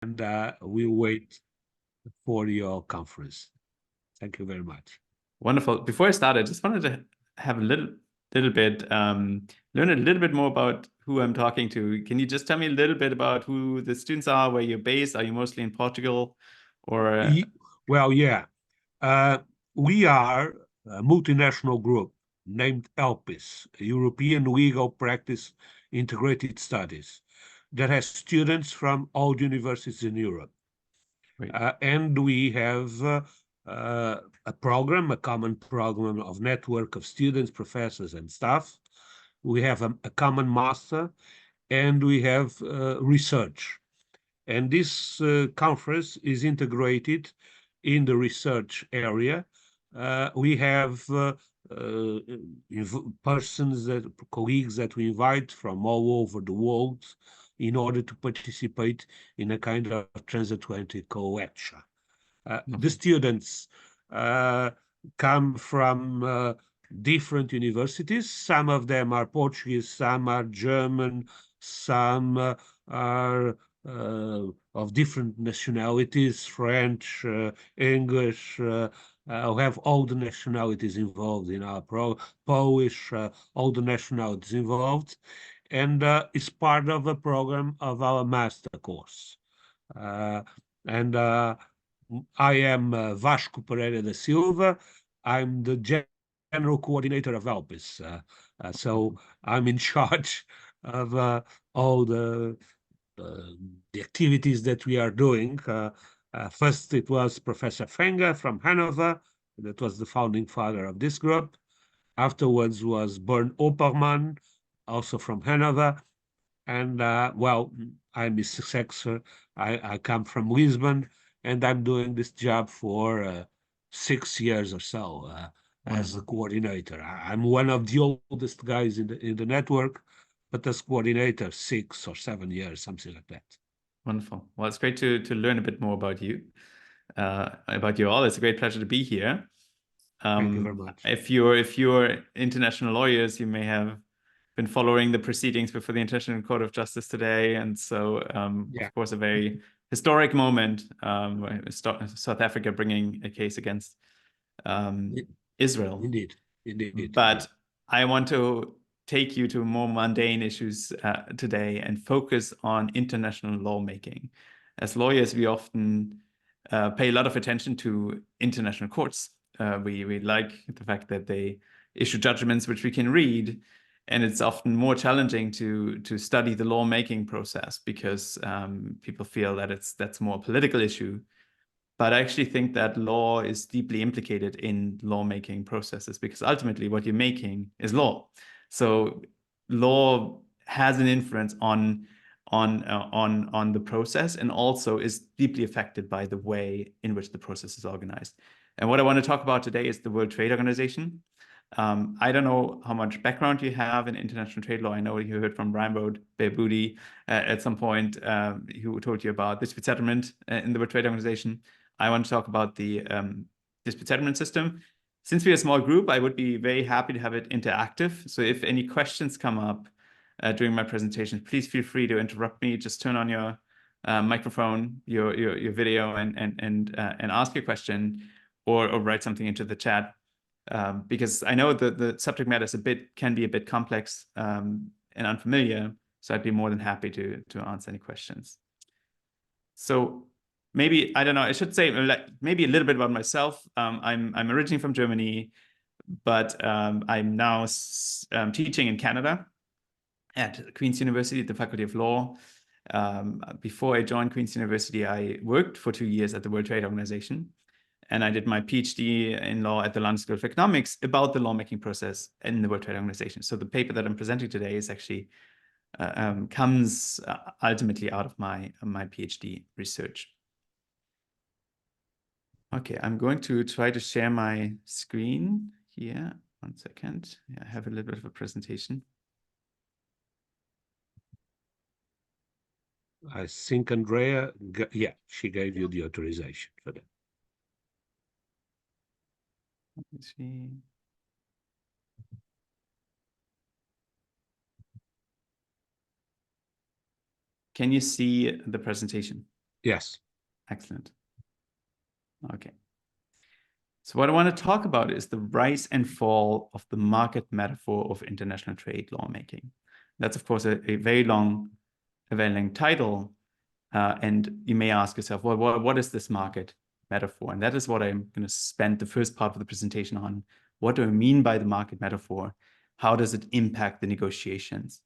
and we'll wait for your conference. Thank you very much. Wonderful. Before I start, I just wanted to have a little bit, learn a little bit more about who I'm talking to. Can you just tell me a little bit about who the students are, where you're based? Are you mostly in Portugal or? Well, yeah. We are a multinational group named ELPIS, European Legal Practice Integrated Studies, that has students from all universities in Europe. And we have a program, a common program of network of students, professors, and staff. We have a common master, and we have research. And this conference is integrated in the research area. We have persons, colleagues that we invite from all over the world in order to participate in a kind of transatlantic lecture. The students come from different universities. Some of them are Portuguese, some are German, some are of different nationalities, French, English. We have all the nationalities involved in our Polish, all the nationalities involved, and it's part of a program of our master course. And I am Vasco Pereira da Silva. I'm the general coordinator of ELPIS. So I'm in charge of all the activities that we are doing. First, it was Professor Fenger from Hanover, that was the founding father of this group. Afterwards was Bernd Oppermann, also from Hanover. And well, I'm his successor. I come from Lisbon, and I'm doing this job for 6 years or so as the coordinator. I'm one of the oldest guys in the network, but as coordinator, 6 or 7 years, something like that. Wonderful. Well, it's great to learn a bit more about you all. It's a great pleasure to be here. Thank you very much. If you're international lawyers, you may have been following the proceedings before the International Court of Justice today, and so of course a very historic moment, South Africa bringing a case against Israel. Indeed. But I want to take you to more mundane issues today and focus on international lawmaking. As lawyers, we often pay a lot of attention to international courts. We like the fact that they issue judgments which we can read, and it's often more challenging to study the lawmaking process because people feel that that's more a political issue. But I actually think that law is deeply implicated in lawmaking processes because ultimately what you're making is law. So law has an influence on the process and also is deeply affected by the way in which the process is organized. And what I want to talk about today is the World Trade Organization. I don't know how much background you have in international trade law. I know you heard from Raimbold Behboudi at some point who told you about dispute settlement in the World Trade Organization. I want to talk about the dispute settlement system. Since we're a small group, I would be very happy to have it interactive. So if any questions come up during my presentation, please feel free to interrupt me. Just turn on your microphone, your video, and ask your question, or write something into the chat. Because I know the subject matter can be a bit complex and unfamiliar, so I'd be more than happy to answer any questions. So maybe, I don't know, I should say maybe a little bit about myself. I'm originally from Germany, but I'm now teaching in Canada at Queen's University at the Faculty of Law. Before I joined Queen's University, I worked for 2 years at the World Trade Organization. And I did my PhD in law at the London School of Economics about the lawmaking process in the World Trade Organization. So the paper that I'm presenting today is actually comes ultimately out of my PhD research. Okay, I'm going to try to share my screen here. 1 second. Yeah, I have a little bit of a presentation. I think Andrea, she gave you the authorization for that. Let me see. Can you see the presentation? Yes. Excellent. Okay. So what I want to talk about is the rise and fall of the market metaphor of international trade lawmaking. That's, of course, a very long title. And you may ask yourself, well, what is this market metaphor? And that is what I'm going to spend the first part of the presentation on. What do I mean by the market metaphor? How does it impact the negotiations?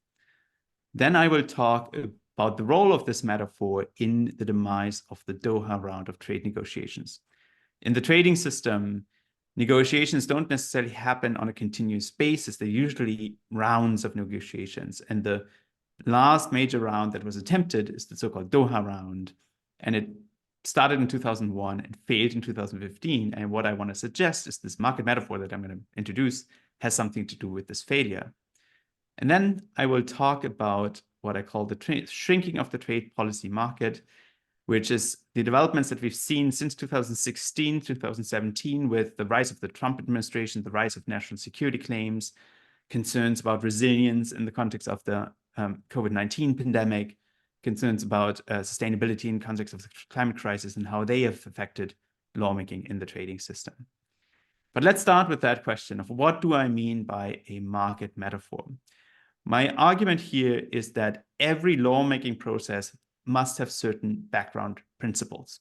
Then I will talk about the role of this metaphor in the demise of the Doha round of trade negotiations. In the trading system, negotiations don't necessarily happen on a continuous basis. They're usually rounds of negotiations. And the last major round that was attempted is the so-called Doha round. And it started in 2001 and failed in 2015. And what I want to suggest is this market metaphor that I'm going to introduce has something to do with this failure. And then I will talk about what I call the shrinking of the trade policy market, which is the developments that we've seen since 2016, 2017, with the rise of the Trump administration, the rise of national security claims, concerns about resilience in the context of the COVID-19 pandemic, concerns about sustainability in context of the climate crisis, and how they have affected lawmaking in the trading system. But let's start with that question of what do I mean by a market metaphor? My argument here is that every lawmaking process must have certain background principles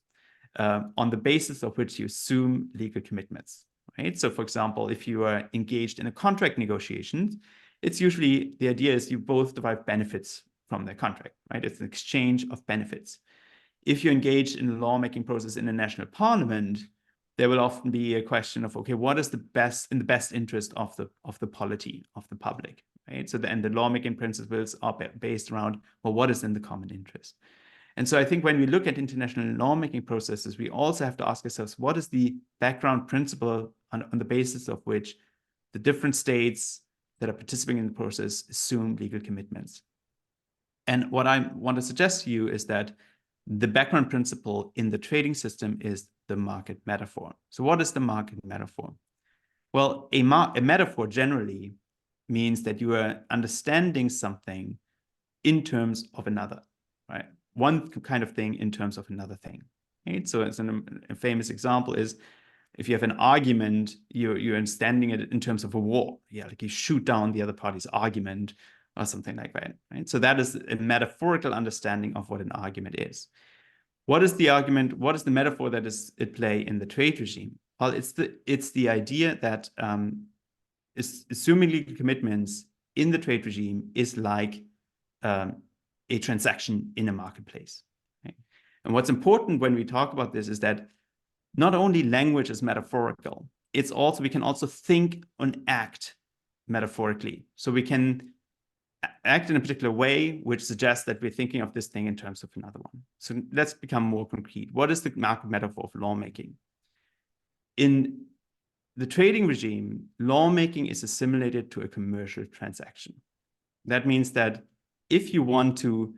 on the basis of which you assume legal commitments, right? So for example, if you are engaged in a contract negotiation, it's usually the idea is you both derive benefits from the contract, right? It's an exchange of benefits. If you're engaged in a lawmaking process in a national parliament, there will often be a question of, okay, what is the best interest of the polity, of the public, right? So the lawmaking principles are based around, well, what is in the common interest? And so I think when we look at international lawmaking processes, we also have to ask ourselves, what is the background principle on the basis of which the different states that are participating in the process assume legal commitments? And what I want to suggest to you is that the background principle in the trading system is the market metaphor. So what is the market metaphor? Well, a metaphor generally means that you are understanding something in terms of another, right? One kind of thing in terms of another thing, right? So it's a famous example is if you have an argument, you're understanding it in terms of a war. Yeah, like you shoot down the other party's argument or something like that, right? So that is a metaphorical understanding of what an argument is. What is the argument? What is the metaphor that is at play in the trade regime? Well, it's the idea that assuming legal commitments in the trade regime is like a transaction in a marketplace. Right? And what's important when we talk about this is that not only language is metaphorical, we can also think and act metaphorically. So we can act in a particular way, which suggests that we're thinking of this thing in terms of another one. So let's become more concrete. What is the market metaphor of lawmaking? In the trading regime, lawmaking is assimilated to a commercial transaction. That means that if you want to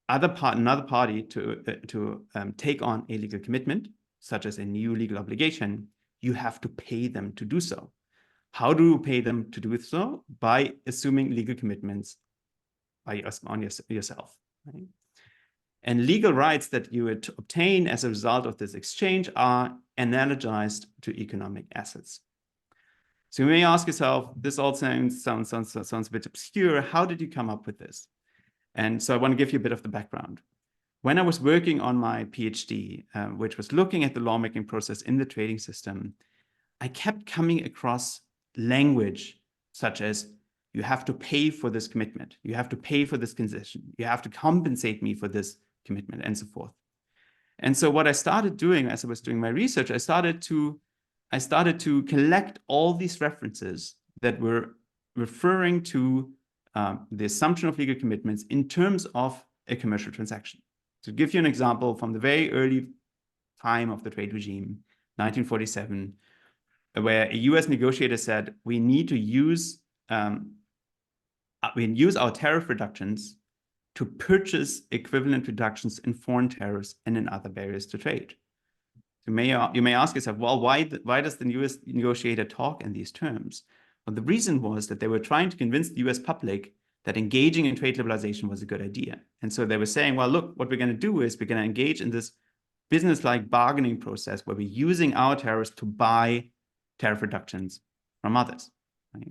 another party to take on a legal commitment, such as a new legal obligation, you have to pay them to do so. How do you pay them to do so? By assuming legal commitments on yourself. Right? And legal rights that you would obtain as a result of this exchange are analogized to economic assets. So you may ask yourself, this all sounds a bit obscure. How did you come up with this? And so I want to give you a bit of the background. When I was working on my PhD, which was looking at the lawmaking process in the trading system, I kept coming across language such as, you have to pay for this commitment, you have to pay for this concession, you have to compensate me for this commitment, and so forth. And so what I started doing as I was doing my research, I started to collect all these references that were referring to the assumption of legal commitments in terms of a commercial transaction. To give you an example from the very early time of the trade regime, 1947, where a US negotiator said, we need to use our tariff reductions to purchase equivalent reductions in foreign tariffs and in other barriers to trade. You may ask yourself, well, why does the US negotiator talk in these terms? Well, the reason was that they were trying to convince the US public that engaging in trade liberalization was a good idea. And so they were saying, well, look, what we're going to do is we're going to engage in this business-like bargaining process where we're using our tariffs to buy tariff reductions from others. Right?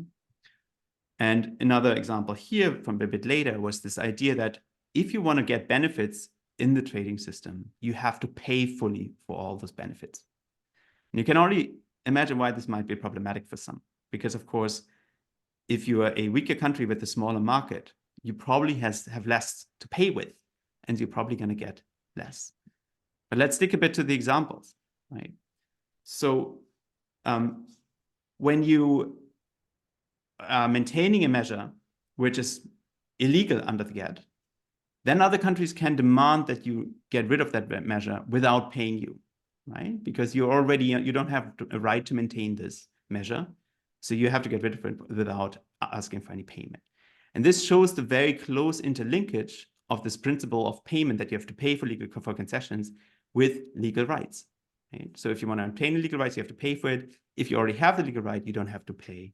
And another example here from a bit later was this idea that if you want to get benefits in the trading system, you have to pay fully for all those benefits. And you can already imagine why this might be problematic for some, because of course, if you are a weaker country with a smaller market, you probably have less to pay with, and you're probably going to get less. But let's stick a bit to the examples, right? So when you are maintaining a measure which is illegal under the GATT, then other countries can demand that you get rid of that measure without paying you, right? Because you don't have a right to maintain this measure. So you have to get rid of it without asking for any payment. And this shows the very close interlinkage of this principle of payment, that you have to pay for concessions with legal rights. Right? So if you want to obtain the legal rights, you have to pay for it. If you already have the legal right, you don't have to pay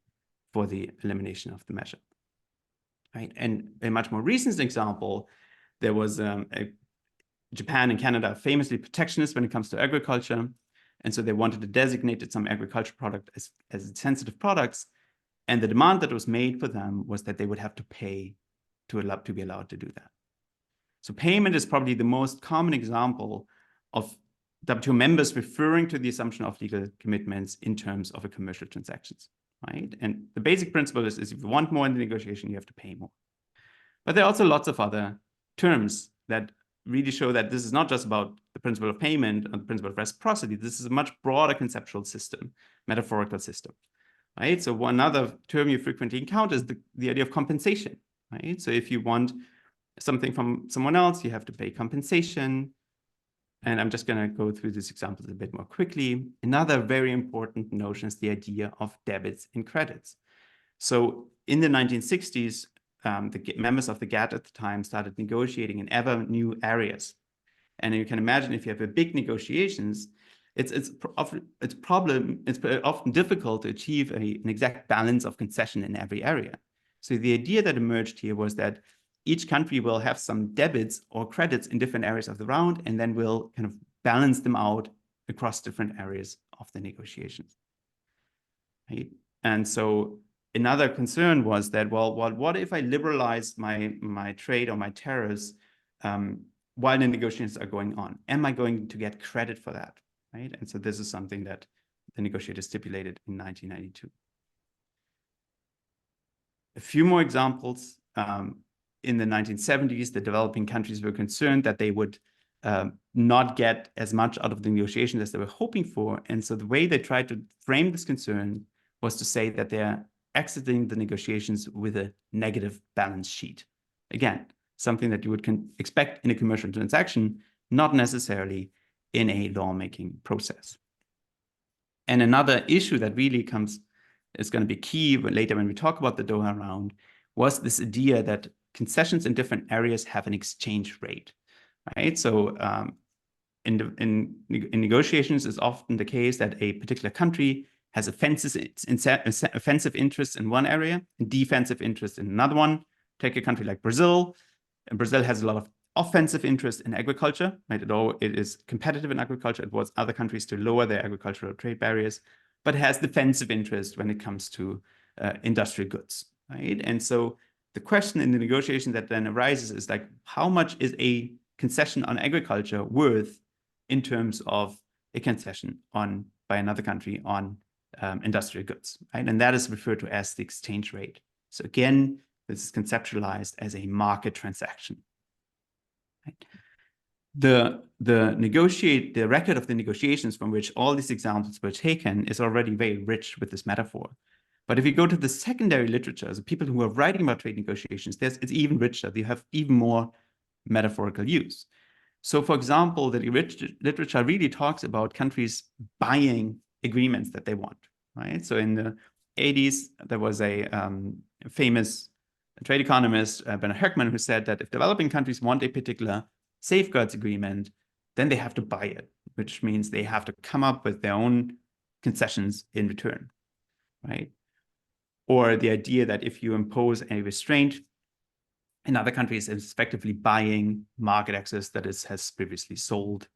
for the elimination of the measure. Right? And a much more recent example, there was Japan and Canada famously protectionist when it comes to agriculture. And so they wanted to designate some agricultural product as sensitive products. And the demand that was made for them was that they would have to pay to be allowed to do that. So payment is probably the most common example of WTO members referring to the assumption of legal commitments in terms of a commercial transactions, right? And the basic principle is if you want more in the negotiation, you have to pay more. But there are also lots of other terms that really show that this is not just about the principle of payment and the principle of reciprocity. This is a much broader conceptual system, metaphorical system, right? So one other term you frequently encounter is the idea of compensation, right? So if you want something from someone else, you have to pay compensation. And I'm just going to go through these examples a bit more quickly. Another very important notion is the idea of debits and credits. So in the 1960s, the members of the GATT at the time started negotiating in ever new areas. And you can imagine if you have a big negotiations, it's often difficult to achieve an exact balance of concession in every area. So the idea that emerged here was that each country will have some debits or credits in different areas of the round, and then we'll kind of balance them out across different areas of the negotiations. Right? And so another concern was that, well, what if I liberalize my trade or my tariffs while the negotiations are going on? Am I going to get credit for that? Right? And so this is something that the negotiators stipulated in 1992. A few more examples. In the 1970s, the developing countries were concerned that they would not get as much out of the negotiations as they were hoping for. And so the way they tried to frame this concern was to say that they're exiting the negotiations with a negative balance sheet. Again, something that you would expect in a commercial transaction, not necessarily in a lawmaking process. And another issue that really is going to be key later when we talk about the Doha round was this idea that concessions in different areas have an exchange rate, right? So in negotiations, it's often the case that a particular country has offensive interests in one area and defensive interests in another one. Take a country like Brazil. And Brazil has a lot of offensive interest in agriculture, right? It is competitive in agriculture. It wants other countries to lower their agricultural trade barriers, but has defensive interest when it comes to industrial goods, right? And so the question in the negotiation that then arises is like, how much is a concession on agriculture worth in terms of a concession by another country on industrial goods, right? And that is referred to as the exchange rate. So again, this is conceptualized as a market transaction. Right? The record of the negotiations from which all these examples were taken is already very rich with this metaphor. But if you go to the secondary literature, the people who are writing about trade negotiations, it's even richer. They have even more metaphorical use. So, for example, the literature really talks about countries buying agreements that they want, right? So in the 80s, there was a famous trade economist, Bernard Höckmann, who said that if developing countries want a particular safeguards agreement, then they have to buy it, which means they have to come up with their own concessions in return, right? Or the idea that if you impose a restraint In other countries, it's effectively buying market access that has previously sold.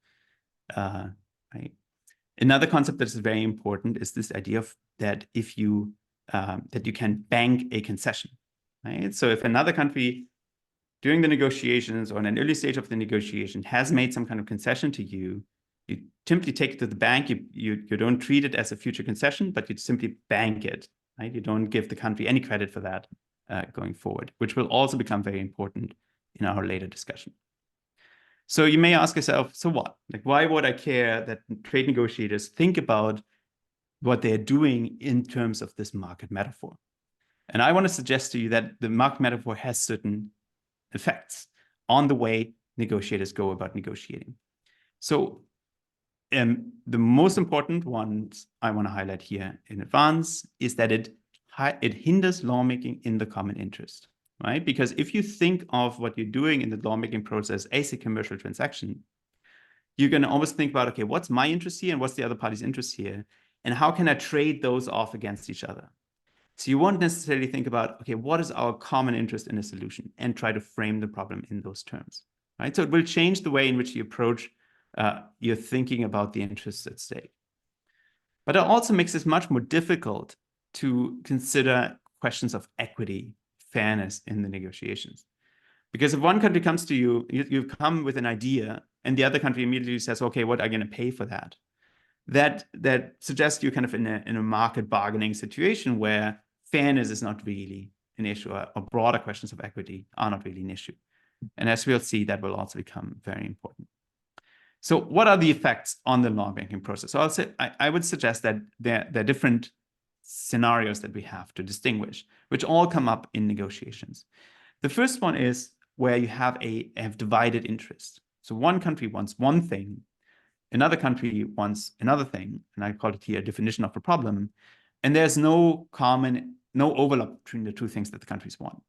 Right? Another concept that is very important is this idea of that if you that you can bank a concession. Right? So if another country during the negotiations or in an early stage of the negotiation has made some kind of concession to you, you simply take it to the bank. You don't treat it as a future concession, but you simply bank it. Right? You don't give the country any credit for that going forward, which will also become very important in our later discussion. So you may ask yourself, so what? Like, why would I care that trade negotiators think about what they're doing in terms of this market metaphor? And I want to suggest to you that the market metaphor has certain effects on the way negotiators go about negotiating. So the most important ones I want to highlight here in advance is that it hinders lawmaking in the common interest, right? Because if you think of what you're doing in the lawmaking process as a commercial transaction, you're going to always think about, okay, what's my interest here and what's the other party's interest here? And how can I trade those off against each other? So you won't necessarily think about, okay, what is our common interest in a solution and try to frame the problem in those terms, right? So it will change the way in which you approach your thinking about the interests at stake. But it also makes it much more difficult to consider questions of equity, fairness in the negotiations. Because if one country comes to you, you come with an idea, and the other country immediately says, okay, what are you going to pay for that? That suggests you're kind of in a market bargaining situation where fairness is not really an issue, or broader questions of equity are not really an issue. And as we'll see, that will also become very important. So what are the effects on the lawmaking process? So I would suggest that there are different scenarios that we have to distinguish, which all come up in negotiations. The first one is where you have divided interests. So one country wants one thing, another country wants another thing, and I call it here a definition of a problem, and there's no overlap between the two things that the countries want.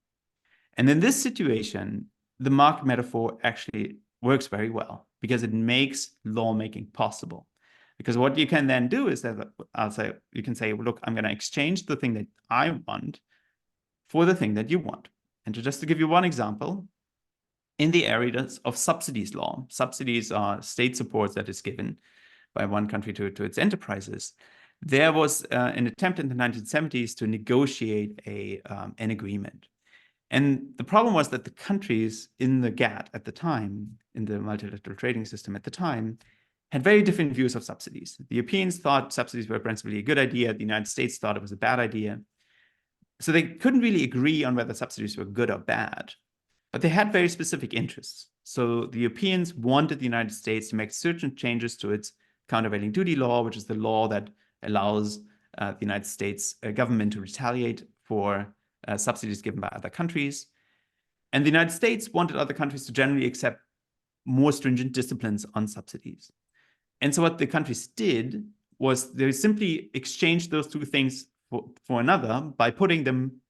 And in this situation, the market metaphor actually works very well because it makes lawmaking possible. Because what you can then do is that you can say, well, look, I'm going to exchange the thing that I want for the thing that you want. And just to give you one example, in the areas of subsidies law, subsidies are state support that is given by one country to its enterprises. There was an attempt in the 1970s to negotiate an agreement. And the problem was that the countries in the GATT at the time, in the multilateral trading system at the time, had very different views of subsidies. The Europeans thought subsidies were principally a good idea. The United States thought it was a bad idea. So they couldn't really agree on whether subsidies were good or bad, but they had very specific interests. So the Europeans wanted the United States to make certain changes to its countervailing duty law, which is the law that allows the United States government to retaliate for subsidies given by other countries. And the United States wanted other countries to generally accept more stringent disciplines on subsidies. And so what the countries did was they simply exchanged those two things for another by putting them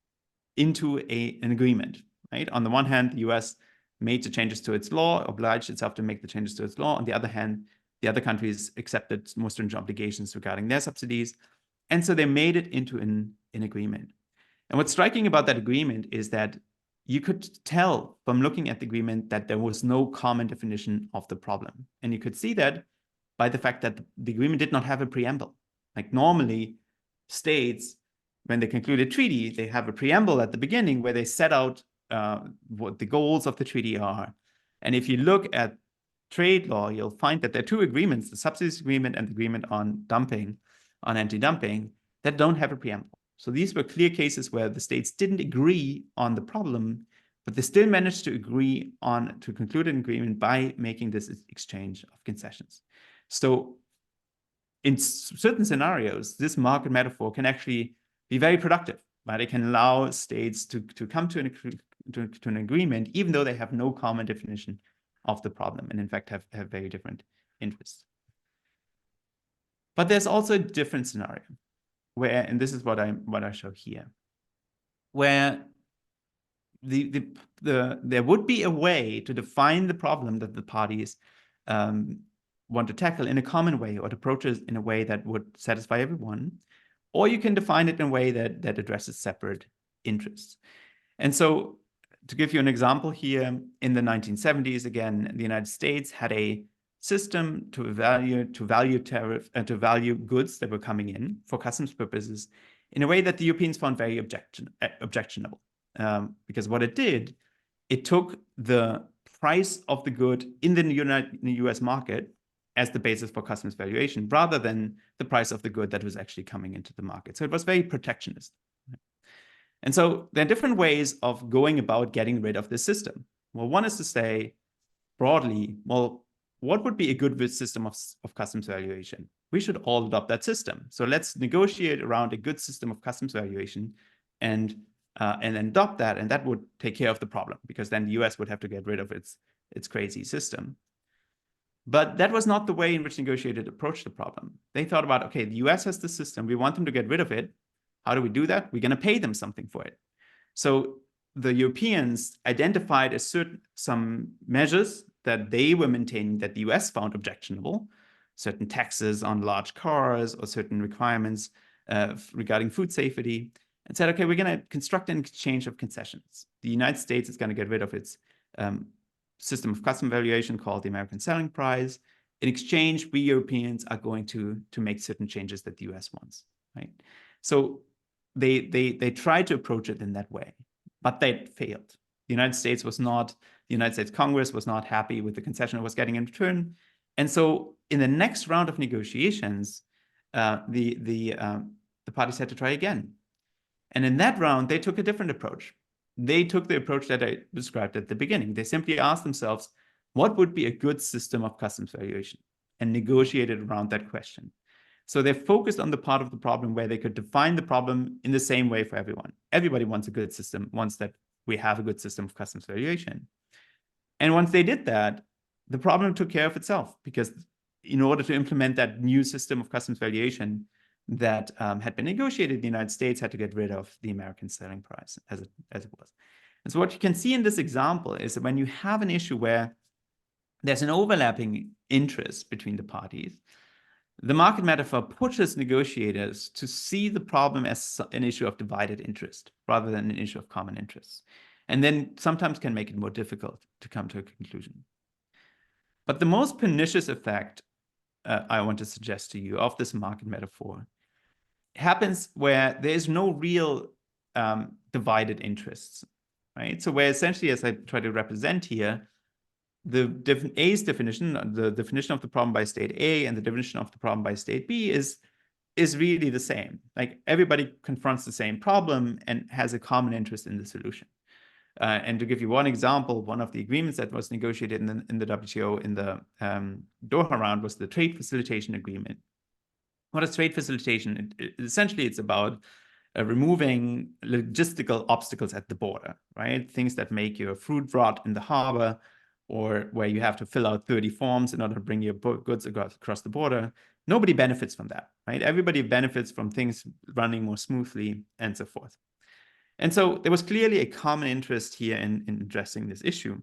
into an agreement, right? On the one hand, the US made the changes to its law, obliged itself to make the changes to its law. On the other hand, the other countries accepted more stringent obligations regarding their subsidies. And so they made it into an agreement. And what's striking about that agreement is that you could tell from looking at the agreement that there was no common definition of the problem. And you could see that by the fact that the agreement did not have a preamble. Like normally, states, when they conclude a treaty, they have a preamble at the beginning where they set out what the goals of the treaty are. And if you look at trade law, you'll find that there are two agreements, the subsidies agreement and the agreement on dumping, on anti-dumping, that don't have a preamble. So these were clear cases where the states didn't agree on the problem, but they still managed to agree to conclude an agreement by making this exchange of concessions. So in certain scenarios, this market metaphor can actually be very productive, right? It can allow states to come to an agreement, even though they have no common definition of the problem, and in fact have very different interests. But there's also a different scenario where, and this is what I show here, where there would be a way to define the problem that the parties want to tackle in a common way, or to approach it in a way that would satisfy everyone, or you can define it in a way that addresses separate interests. And so to give you an example here, in the 1970s, again, the United States had a system to value goods that were coming in for customs purposes in a way that the Europeans found very objectionable. Because what it did, it took the price of the good in the US market as the basis for customs valuation, rather than the price of the good that was actually coming into the market. So it was very protectionist. And so there are different ways of going about getting rid of this system. Well, one is to say broadly, well, what would be a good system of customs valuation? We should all adopt that system. So let's negotiate around a good system of customs valuation and adopt that, and that would take care of the problem, because then the US would have to get rid of its crazy system. But that was not the way in which negotiators approached the problem. They thought about, okay, the US has the system, we want them to get rid of it. How do we do that? We're going to pay them something for it. So the Europeans identified some measures that they were maintaining that the US found objectionable, certain taxes on large cars or certain requirements regarding food safety, and said, okay, we're going to construct an exchange of concessions. The United States is going to get rid of its system of custom valuation called the American selling price. In exchange, we Europeans are going to make certain changes that the US wants, right? So they tried to approach it in that way, but they failed. The United States Congress was not happy with the concession it was getting in return. And so in the next round of negotiations, the parties had to try again. And in that round, they took a different approach. They took the approach that I described at the beginning. They simply asked themselves, what would be a good system of customs valuation, and negotiated around that question. So they focused on the part of the problem where they could define the problem in the same way for everyone. Everybody wants a good system, wants that we have a good system of customs valuation. And once they did that, the problem took care of itself, because in order to implement that new system of customs valuation that had been negotiated, the United States had to get rid of the American selling price as it was. And so what you can see in this example is that when you have an issue where there's an overlapping interest between the parties, the market metaphor pushes negotiators to see the problem as an issue of divided interest rather than an issue of common interests, and then sometimes can make it more difficult to come to a conclusion. But the most pernicious effect I want to suggest to you of this market metaphor happens where there is no real divided interests, right? So where essentially, as I try to represent here, A's definition, the definition of the problem by state A and the definition of the problem by state B is really the same. Like, everybody confronts the same problem and has a common interest in the solution. And to give you one example, one of the agreements that was negotiated in the WTO in the Doha round was the trade facilitation agreement. What is trade facilitation? Essentially, it's about removing logistical obstacles at the border, right? Things that make your fruit rot in the harbor, or where you have to fill out 30 forms in order to bring your goods across the border. Nobody benefits from that, right? Everybody benefits from things running more smoothly and so forth. And so there was clearly a common interest here in addressing this issue.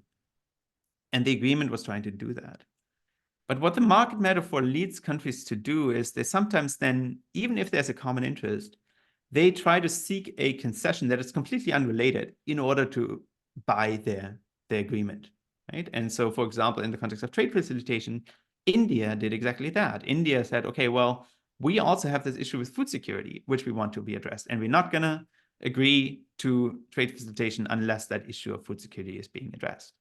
And the agreement was trying to do that. But what the market metaphor leads countries to do is they sometimes then, even if there's a common interest, they try to seek a concession that is completely unrelated in order to buy their agreement. Right? And so, for example, in the context of trade facilitation, India did exactly that. India said, okay, well, we also have this issue with food security, which we want to be addressed. And we're not going to agree to trade facilitation unless that issue of food security is being addressed.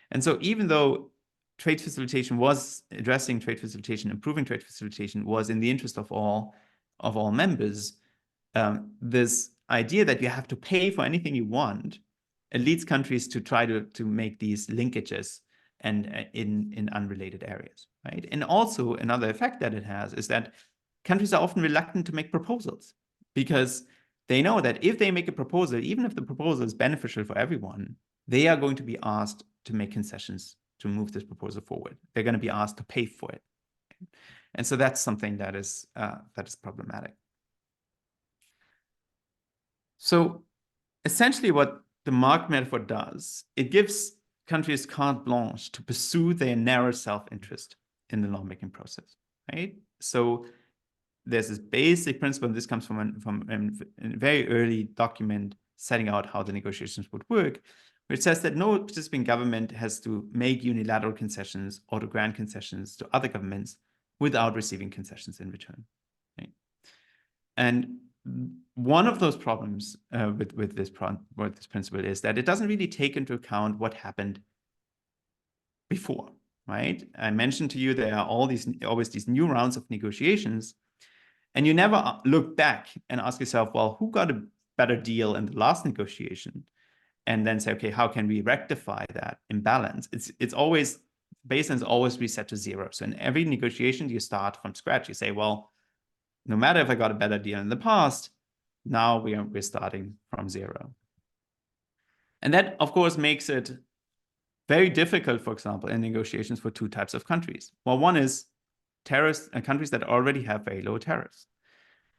And so even though trade facilitation was addressing trade facilitation, improving trade facilitation was in the interest of all members, this idea that you have to pay for anything you want, it leads countries to try to make these linkages and in unrelated areas, right? And also another effect that it has is that countries are often reluctant to make proposals, because they know that if they make a proposal, even if the proposal is beneficial for everyone, they are going to be asked to make concessions to move this proposal forward. They're going to be asked to pay for it. And so that's something that is problematic. So essentially what the market metaphor does, it gives countries carte blanche to pursue their narrow self-interest in the lawmaking process, right? So there's this basic principle, and this comes from a very early document setting out how the negotiations would work, which says that no participating government has to make unilateral concessions or to grant concessions to other governments without receiving concessions in return. Right? And one of those problems with this principle is that it doesn't really take into account what happened before, right? I mentioned to you there are always these new rounds of negotiations, and you never look back and ask yourself, well, who got a better deal in the last negotiation? And then say, okay, how can we rectify that imbalance? It's always, baseline is always reset to zero. So in every negotiation, you start from scratch. You say, well, no matter if I got a better deal in the past, now we're starting from zero. And that, of course, makes it very difficult, for example, in negotiations for two types of countries. Well, one is tariffs and countries that already have very low tariffs.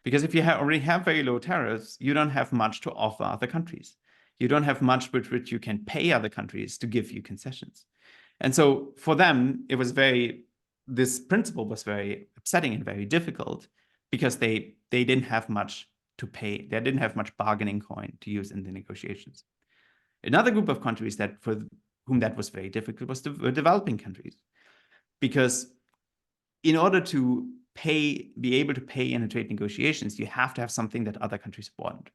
Because if you already have very low tariffs, you don't have much to offer other countries. You don't have much with which you can pay other countries to give you concessions. And so for them, this principle was very upsetting and very difficult because they didn't have much to pay. They didn't have much bargaining coin to use in the negotiations. Another group of countries that for whom that was very difficult was the developing countries. Because in order to be able to pay in the trade negotiations, you have to have something that other countries want.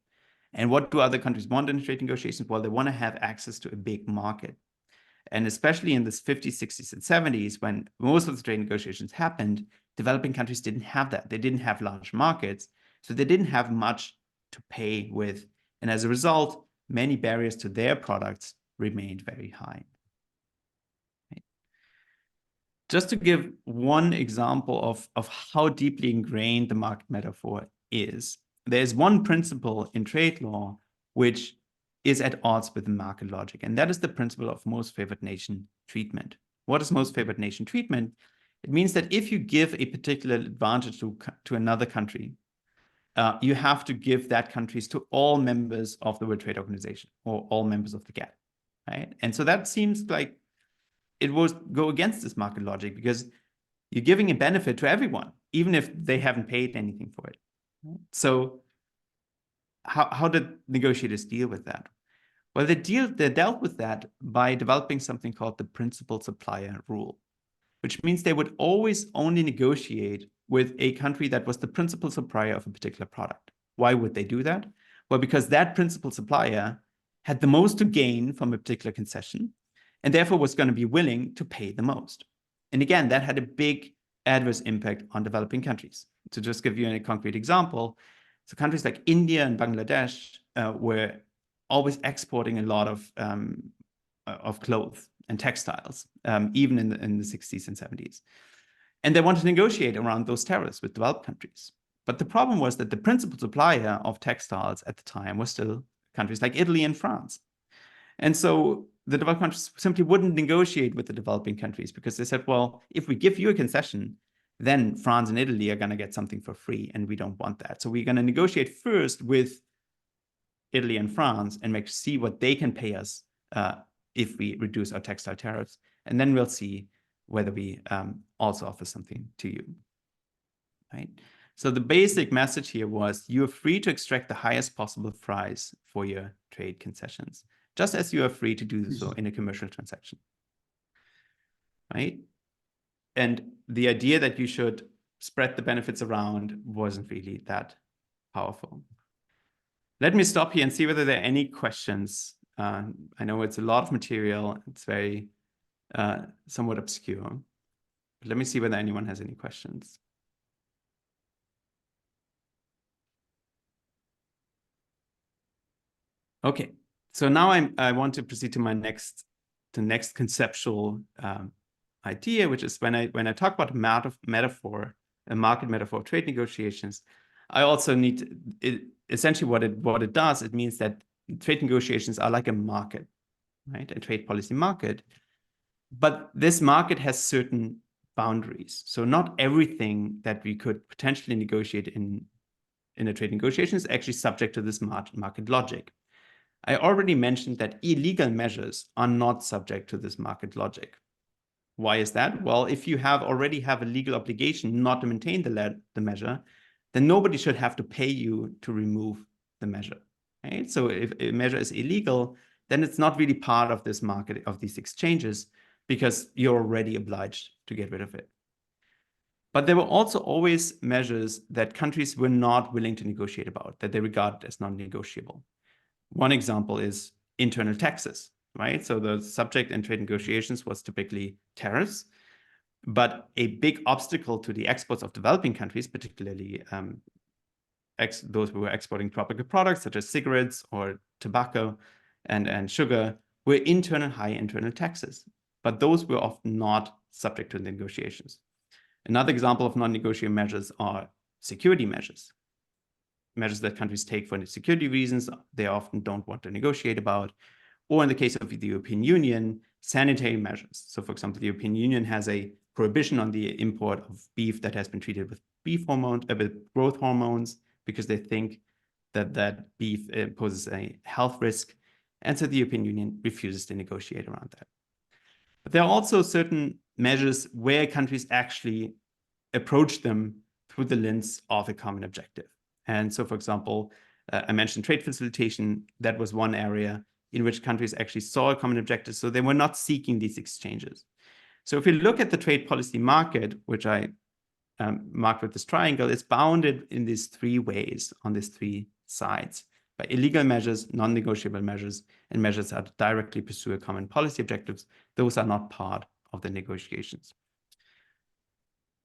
And what do other countries want in trade negotiations? Well, they want to have access to a big market. And especially in the 50s, 60s, and 70s, when most of the trade negotiations happened, developing countries didn't have that. They didn't have large markets, so they didn't have much to pay with. And as a result, many barriers to their products remained very high. Right? Just to give one example of how deeply ingrained the market metaphor is, there's one principle in trade law which is at odds with the market logic, and that is the principle of most favored nation treatment. What is most favored nation treatment? It means that if you give a particular advantage to another country, you have to give that countries to all members of the World Trade Organization or all members of the GATT, right? And so that seems like it would go against this market logic because you're giving a benefit to everyone, even if they haven't paid anything for it. So how did negotiators deal with that? Well, they dealt with that by developing something called the principal supplier rule, which means they would always only negotiate with a country that was the principal supplier of a particular product. Why would they do that? Well, because that principal supplier had the most to gain from a particular concession and therefore was going to be willing to pay the most. And again, that had a big adverse impact on developing countries. To just give you a concrete example, so countries like India and Bangladesh were always exporting a lot of clothes and textiles, even in the 60s and 70s. And they wanted to negotiate around those tariffs with developed countries. But the problem was that the principal supplier of textiles at the time was still countries like Italy and France. And so the developed countries simply wouldn't negotiate with the developing countries because they said, well, if we give you a concession, then France and Italy are going to get something for free, and we don't want that. So we're going to negotiate first with Italy and France and see what they can pay us if we reduce our textile tariffs. And then we'll see whether we also offer something to you, right? So the basic message here was you're free to extract the highest possible price for your trade concessions, just as you are free to do so in a commercial transaction, right? And the idea that you should spread the benefits around wasn't really that powerful. Let me stop here and see whether there are any questions. I know it's a lot of material. It's very somewhat obscure. But let me see whether anyone has any questions. Okay, so now I want to proceed to my next conceptual idea, which is when I talk about a market metaphor of trade negotiations, I also need essentially what it does. It means that trade negotiations are like a market, right? A trade policy market, but this market has certain boundaries. So not everything that we could potentially negotiate in a trade negotiation is actually subject to this market logic. I already mentioned that illegal measures are not subject to this market logic. Why is that? Well, if you already have a legal obligation not to maintain the measure, then nobody should have to pay you to remove the measure, right? So if a measure is illegal, then it's not really part of this market, of these exchanges, because you're already obliged to get rid of it. But there were also always measures that countries were not willing to negotiate about, that they regarded as non-negotiable. One example is internal taxes, right? So the subject in trade negotiations was typically tariffs, but a big obstacle to the exports of developing countries, particularly those who were exporting tropical products such as cigarettes or tobacco and sugar, were high internal taxes. But those were often not subject to negotiations. Another example of non-negotiable measures are security measures. Measures that countries take for security reasons, they often don't want to negotiate about. Or in the case of the European Union, sanitary measures. So for example, the European Union has a prohibition on the import of beef that has been treated with with growth hormones, because they think that beef poses a health risk. And so the European Union refuses to negotiate around that. But there are also certain measures where countries actually approach them through the lens of a common objective. And so, for example, I mentioned trade facilitation. That was one area in which countries actually saw a common objective, so they were not seeking these exchanges. So if you look at the trade policy market, which I marked with this triangle, it's bounded in these three ways, on these three sides, by illegal measures, non-negotiable measures, and measures that directly pursue a common policy objectives. Those are not part of the negotiations.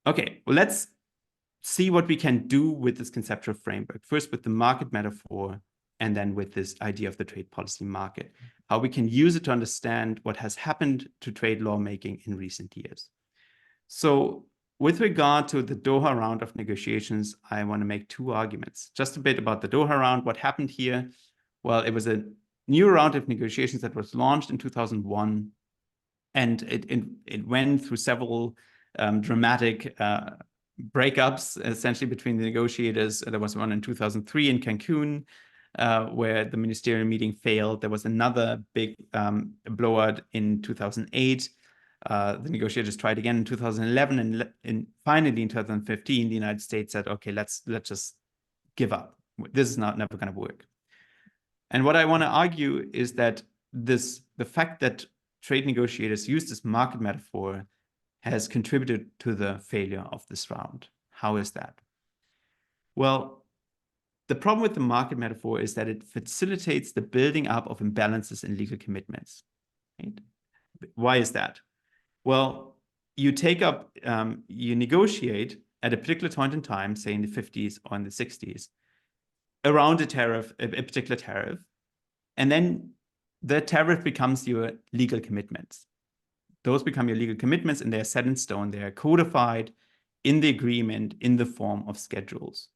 Okay, well, let's see what we can do with this conceptual framework. First with the market metaphor, and then with this idea of the trade policy market, how we can use it to understand what has happened to trade lawmaking in recent years. So with regard to the Doha round of negotiations, I want to make two arguments. Just a bit about the Doha round. What happened here? Well, it was a new round of negotiations that was launched in 2001, and it went through several dramatic breakups, essentially, between the negotiators. There was one in 2003 in Cancun, where the ministerial meeting failed. There was another big blowout in 2008. The negotiators tried again in 2011, and finally in 2015, the United States said, okay, let's just give up. This is never going to work. And what I want to argue is that the fact that trade negotiators use this market metaphor has contributed to the failure of this round. How is that? Well, the problem with the market metaphor is that it facilitates the building up of imbalances in legal commitments. Right? Why is that? Well, you negotiate at a particular point in time, say in the 50s or in the 60s, around a particular tariff, and then the tariff becomes your legal commitments. Those become your legal commitments, and they're set in stone. They are codified in the agreement in the form of schedules.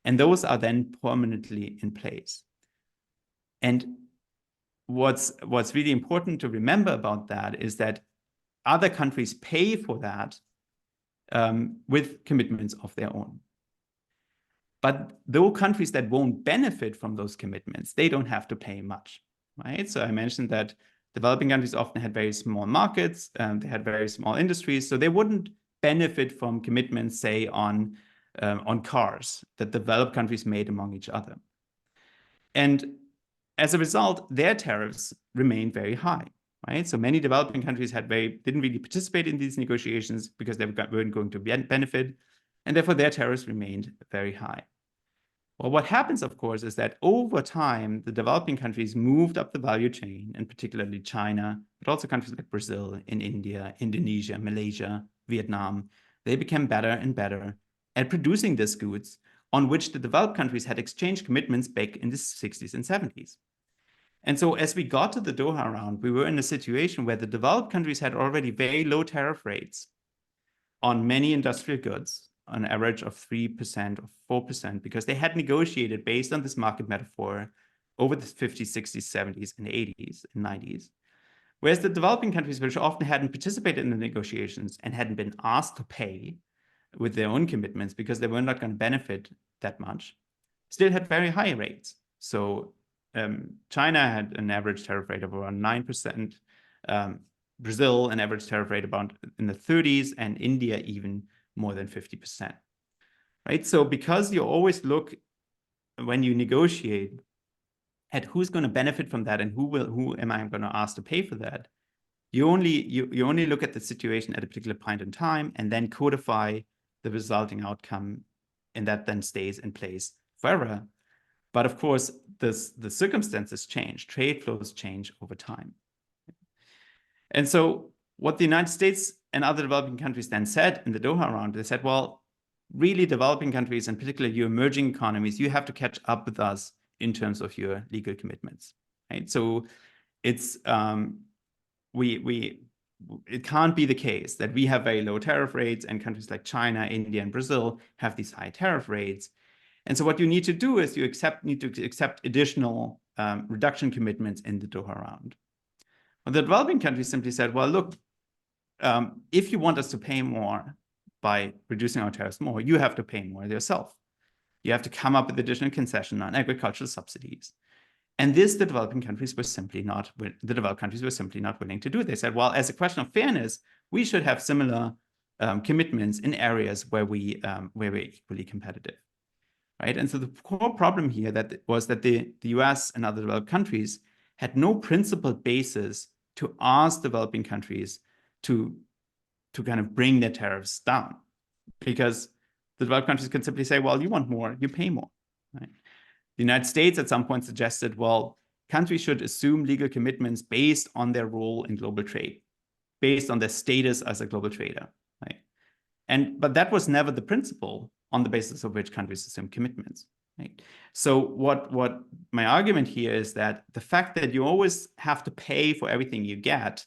And those are then permanently in place. And what's really important to remember about that is that other countries pay for that with commitments of their own. But those countries that won't benefit from those commitments, they don't have to pay much, right? So I mentioned that developing countries often had very small markets, they had very small industries, so they wouldn't benefit from commitments, say, on cars that developed countries made among each other. And as a result, their tariffs remained very high, right? So many developing countries didn't really participate in these negotiations because they weren't going to benefit, and therefore their tariffs remained very high. Well, what happens, of course, is that over time, the developing countries moved up the value chain, and particularly China, but also countries like Brazil, and India, Indonesia, Malaysia, Vietnam. They became better and better at producing these goods on which the developed countries had exchanged commitments back in the 60s and 70s. And so as we got to the Doha round, we were in a situation where the developed countries had already very low tariff rates on many industrial goods, on average of 3% or 4%, because they had negotiated based on this market metaphor over the 50s, 60s, 70s, and 80s and 90s. Whereas the developing countries, which often hadn't participated in the negotiations and hadn't been asked to pay with their own commitments because they were not going to benefit that much, still had very high rates. So China had an average tariff rate of around 9%, Brazil an average tariff rate about in the 30s, and India even more than 50%, right? So because you always look, when you negotiate, at who's going to benefit from that and who am I going to ask to pay for that, you only look at the situation at a particular point in time and then codify the resulting outcome, and that then stays in place forever. But of course, the circumstances change, trade flows change over time. And so what the United States and other developing countries then said in the Doha round, they said, well, really developing countries, and particularly your emerging economies, you have to catch up with us in terms of your legal commitments, right? So it's it can't be the case that we have very low tariff rates and countries like China, India, and Brazil have these high tariff rates. And so what you need to do is you need to accept additional reduction commitments in the Doha round. Well, the developing countries simply said, well, look, if you want us to pay more by reducing our tariffs more, you have to pay more yourself. You have to come up with additional concession on agricultural subsidies. And this, the developed countries were simply not willing to do. They said, well, as a question of fairness, we should have similar commitments in areas where we're equally competitive, right? And so the core problem here was that the US and other developed countries had no principled basis to ask developing countries to kind of bring their tariffs down, because the developed countries could simply say, well, you want more, you pay more, right? The United States at some point suggested, well, countries should assume legal commitments based on their role in global trade, based on their status as a global trader, right? But that was never the principle on the basis of which countries assume commitments, right? So what my argument here is that the fact that you always have to pay for everything you get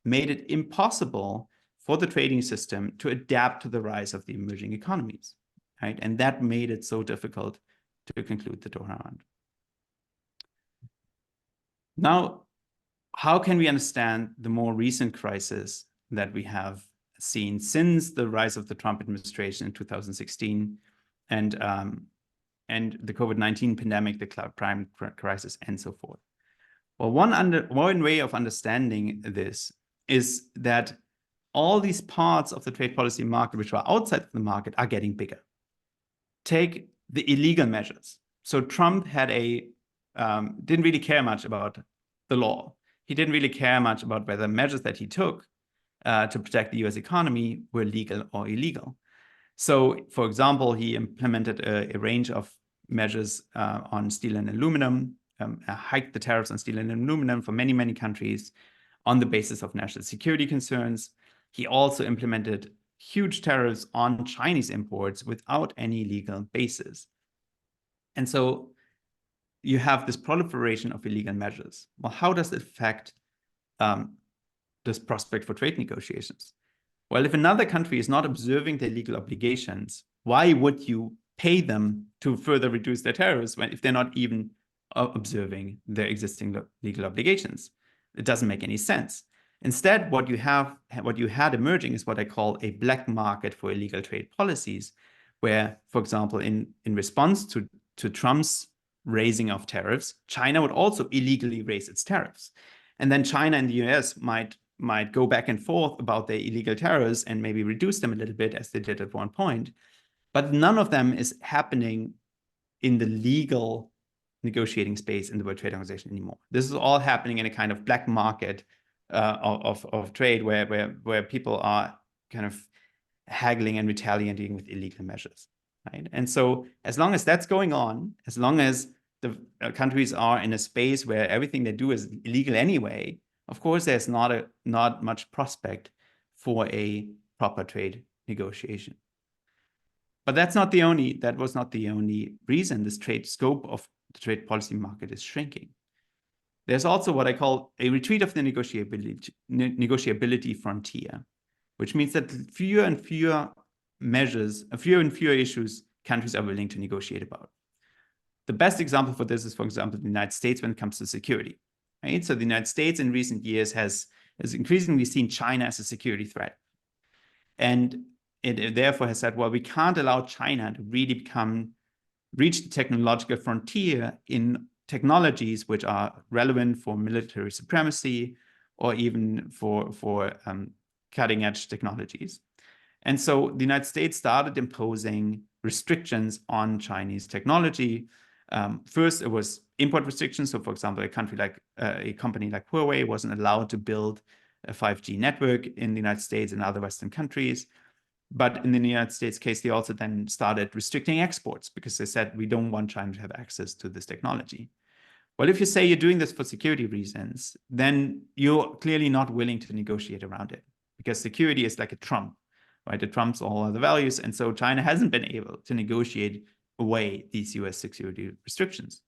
made it impossible for the trading system to adapt to the rise of the emerging economies, right? And that made it so difficult to conclude the Doha round. Now, how can we understand the more recent crisis that we have seen since the rise of the Trump administration in 2016 and the COVID-19 pandemic, the cloud prime crisis, and so forth? Well, one way of understanding this is that all these parts of the trade policy market which were outside of the market are getting bigger. Take the illegal measures. So Trump had didn't really care much about the law. He didn't really care much about whether measures that he took to protect the US economy were legal or illegal. So, for example, he implemented a range of measures on steel and aluminum, hiked the tariffs on steel and aluminum for many, many countries on the basis of national security concerns. He also implemented huge tariffs on Chinese imports without any legal basis. And so you have this proliferation of illegal measures. Well, how does it affect this prospect for trade negotiations? Well, if another country is not observing their legal obligations, why would you pay them to further reduce their tariffs if they're not even observing their existing legal obligations? It doesn't make any sense. Instead, what you had emerging is what I call a black market for illegal trade policies, where, for example, in response to Trump's raising of tariffs, China would also illegally raise its tariffs. And then China and the US might go back and forth about their illegal tariffs and maybe reduce them a little bit, as they did at one point. But none of them is happening in the legal negotiating space in the World Trade Organization anymore. This is all happening in a kind of black market of trade where people are kind of haggling and retaliating with illegal measures, right? And so as long as that's going on, as long as the countries are in a space where everything they do is illegal anyway, of course, there's not much prospect for a proper trade negotiation. But that was not the only reason this trade scope of the trade policy market is shrinking. There's also what I call a retreat of the negotiability frontier, which means that fewer and fewer issues countries are willing to negotiate about. The best example for this is, for example, the United States when it comes to security, right? So the United States in recent years has increasingly seen China as a security threat. And it therefore has said, well, we can't allow China to really reach the technological frontier in technologies which are relevant for military supremacy or even for cutting edge technologies. And so the United States started imposing restrictions on Chinese technology. First, it was import restrictions. So, for example, a company like Huawei wasn't allowed to build a 5G network in the United States and other Western countries. But in the United States case, they also then started restricting exports because they said, we don't want China to have access to this technology. Well, if you say you're doing this for security reasons, then you're clearly not willing to negotiate around it, because security is like a trump, right? It trumps all other values. And so China hasn't been able to negotiate away these US security restrictions.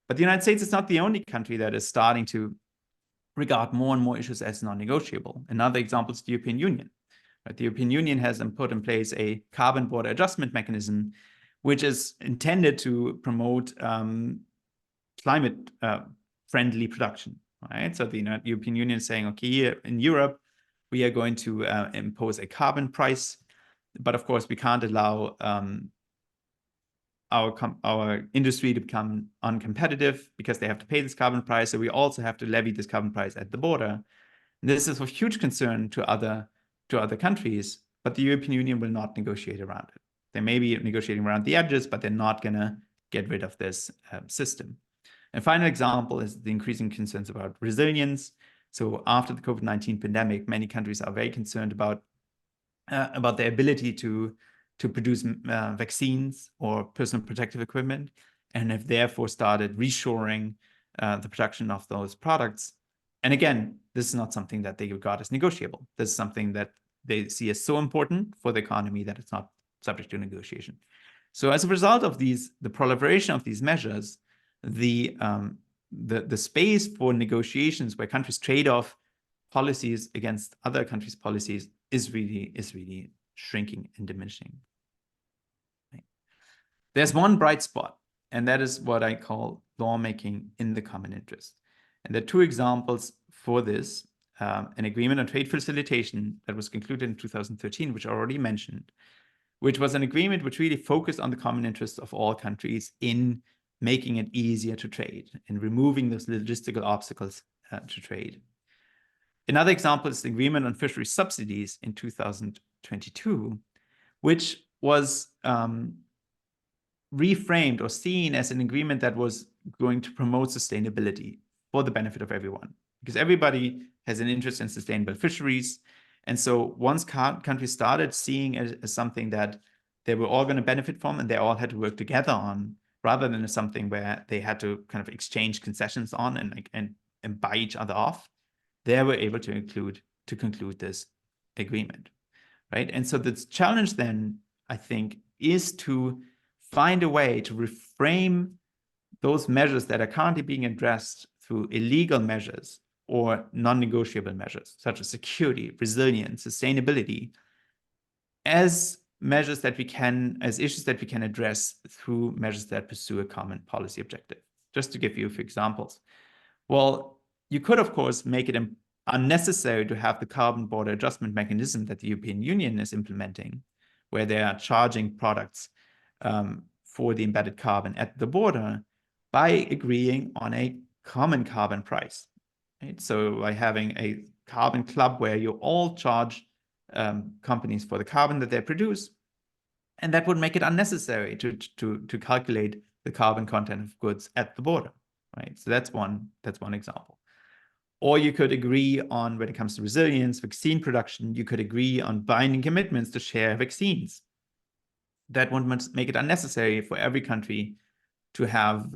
But the United States is not the only country that is starting to regard more and more issues as non-negotiable. Another example is the European Union. Right? The European Union has put in place a carbon border adjustment mechanism, which is intended to promote climate-friendly production. Right? So the European Union is saying, okay, here in Europe, we are going to impose a carbon price, but of course we can't allow our industry to become uncompetitive because they have to pay this carbon price. So we also have to levy this carbon price at the border. And this is of huge concern to other countries, but the European Union will not negotiate around it. They may be negotiating around the edges, but they're not going to get rid of this system. And final example is the increasing concerns about resilience. So after the COVID-19 pandemic, many countries are very concerned about their ability to produce vaccines or personal protective equipment, and have therefore started reshoring the production of those products. And again, this is not something that they regard as negotiable. This is something that they see as so important for the economy that it's not subject to negotiation. So as a result of the proliferation of these measures, the space for negotiations where countries trade off policies against other countries' policies is really shrinking and diminishing. Right. There's one bright spot, and that is what I call lawmaking in the common interest. And there are two examples for this. An agreement on trade facilitation that was concluded in 2013, which I already mentioned, which was an agreement which really focused on the common interest of all countries in making it easier to trade and removing those logistical obstacles to trade. Another example is the agreement on fishery subsidies in 2022, which was reframed or seen as an agreement that was going to promote sustainability for the benefit of everyone, because everybody has an interest in sustainable fisheries. And so once countries started seeing it as something that they were all going to benefit from and they all had to work together on, rather than something where they had to kind of exchange concessions on and buy each other off, they were able to conclude this agreement, right? And so the challenge then, I think, is to find a way to reframe those measures that are currently being addressed through illegal measures or non-negotiable measures, such as security, resilience, sustainability, as measures that we can, as issues that we can address through measures that pursue a common policy objective. Just to give you a few examples. Well, you could, of course, make it unnecessary to have the carbon border adjustment mechanism that the European Union is implementing, where they are charging products for the embedded carbon at the border by agreeing on a common carbon price. Right? So by having a carbon club where you all charge companies for the carbon that they produce, and that would make it unnecessary to calculate the carbon content of goods at the border, right? So that's one example. Or you could agree on, when it comes to resilience, vaccine production, you could agree on binding commitments to share vaccines. That would make it unnecessary for every country to have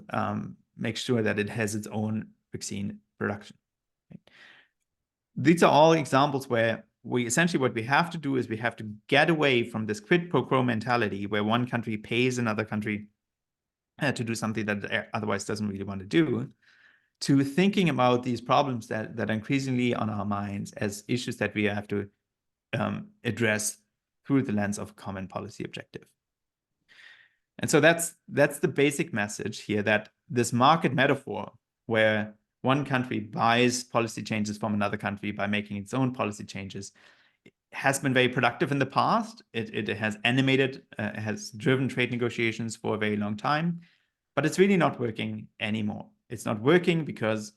make sure that it has its own vaccine production. Right? These are all examples where what we have to do is we have to get away from this quid pro quo mentality where one country pays another country to do something that it otherwise doesn't really want to do, to thinking about these problems that are increasingly on our minds as issues that we have to address through the lens of a common policy objective. And so that's the basic message here, that this market metaphor where one country buys policy changes from another country by making its own policy changes has been very productive in the past. It has animated, has driven trade negotiations for a very long time, but it's really not working anymore. It's not working because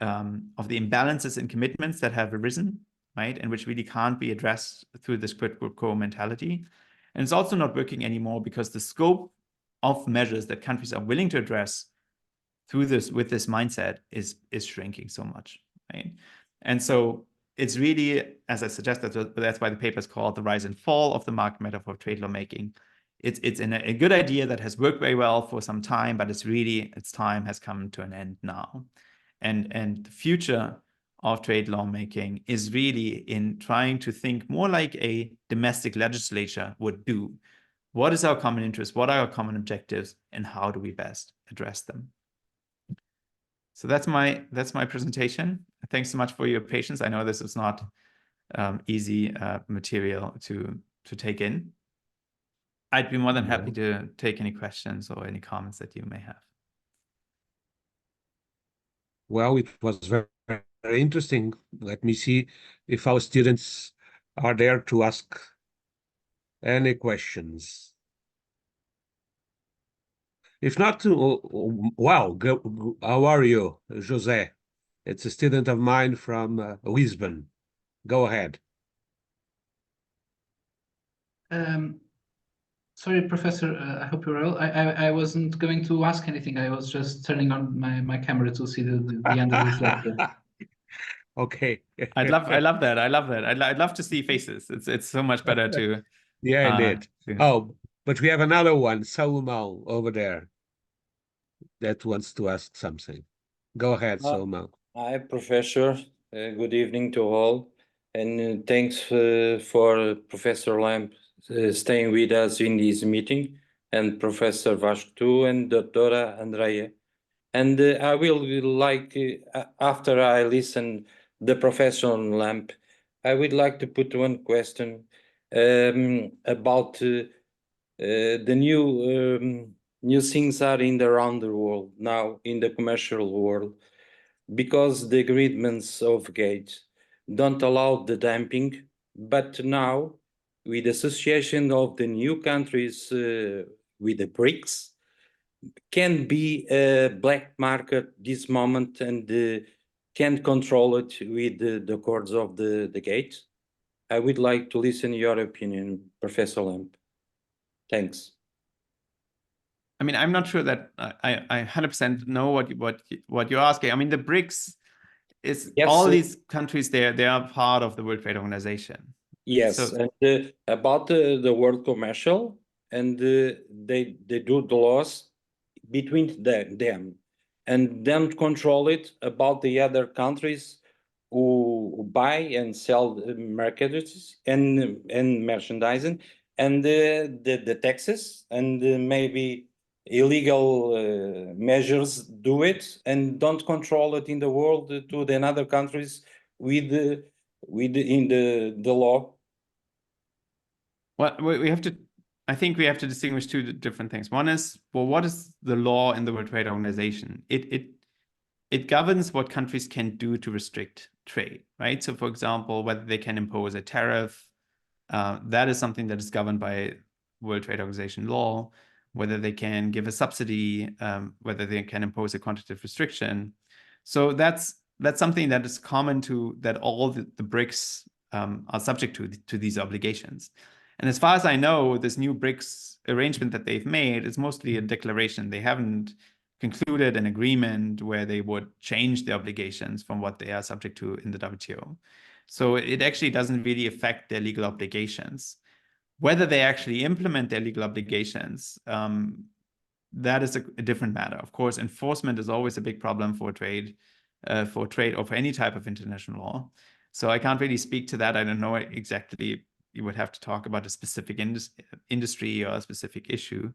of the imbalances in commitments that have arisen, right? And which really can't be addressed through this quid pro quo mentality. And it's also not working anymore because the scope of measures that countries are willing to address through this with this mindset is shrinking so much, right? And so it's really, as I suggested, that's why the paper is called The Rise and Fall of the Market Metaphor of Trade Lawmaking. It's a good idea that has worked very well for some time, but its time has come to an end now. And the future of trade lawmaking is really in trying to think more like a domestic legislature would do. What is our common interest? What are our common objectives? And how do we best address them? So that's my presentation. Thanks so much for your patience. I know this is not easy material to take in. I'd be more than happy to take any questions or any comments that you may have. Well, it was very, very interesting. Let me see if our students are there to ask any questions. If not, wow, how are you, Jose? It's a student of mine from Lisbon. Go ahead. Sorry, Professor, I hope you're well. I wasn't going to ask anything. I was just turning on my camera to see the end of this lecture. Okay. I love that. I'd love to see faces. It's so much better to. Yeah, indeed. Oh, but we have another one, Salomão, over there, that wants to ask something. Go ahead, Salomão. Hi, Professor. Good evening to all. And thanks for Professor Lamp staying with us in this meeting, and Professor Vasco too, and Dr. Andrea. And I will like, after I listen the Professor Lamp, I would like to put one question about the new things are in around the world now in the commercial world, because the agreements of Gates don't allow the dumping, but now with the association of the new countries with the BRICS, can be a black market this moment and can control it with the courts of the Gates. I would like to listen to your opinion, Professor Lamp. Thanks. I mean, I'm not sure that I 100% know what you're asking. I mean, the BRICS is all these countries. They are part of the World Trade Organization. Yes, so, and about the world commercial, and they do the laws between them, and then control it about the other countries who buy and sell merchandise and merchandising, and the taxes and maybe illegal measures do it and don't control it in the world to the other countries with in the law. Well, we have to. I think we have to distinguish two different things. One is, well, what is the law in the World Trade Organization? It governs what countries can do to restrict trade, right? So, for example, whether they can impose a tariff, that is something that is governed by World Trade Organization law. Whether they can give a subsidy, whether they can impose a quantitative restriction. So that's something that is common to that all the BRICS are subject to these obligations. And as far as I know, this new BRICS arrangement that they've made is mostly a declaration. They haven't concluded an agreement where they would change the obligations from what they are subject to in the WTO. So it actually doesn't really affect their legal obligations. Whether they actually implement their legal obligations, that is a different matter. Of course, enforcement is always a big problem for trade or for any type of international law. So I can't really speak to that. I don't know exactly. You would have to talk about a specific industry or a specific issue.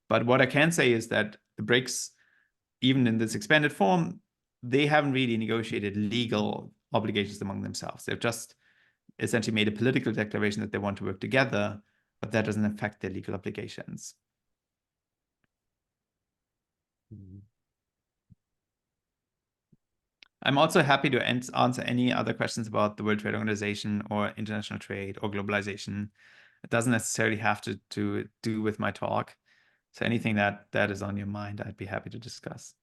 But what I can say is that the BRICS, even in this expanded form, they haven't really negotiated legal obligations among themselves. They've just essentially made a political declaration that they want to work together, but that doesn't affect their legal obligations. I'm also happy to answer any other questions about the World Trade Organization or international trade or globalization. It doesn't necessarily have to do with my talk. So anything that is on your mind, I'd be happy to discuss.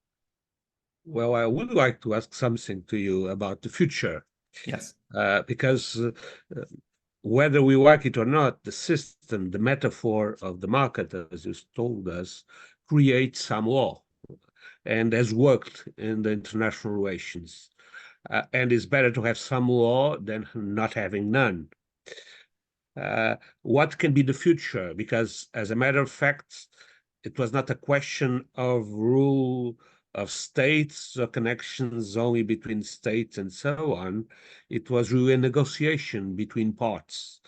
Well, I would like to ask something to you about the future. Yes. Because whether we like it or not, the system, the metaphor of the market, as you told us, creates some law. and has worked in the international relations. And it's better to have some law than not having none. What can be the future? Because as a matter of fact, it was not a question of rule of states or connections only between states and so on. It was really a negotiation between parts.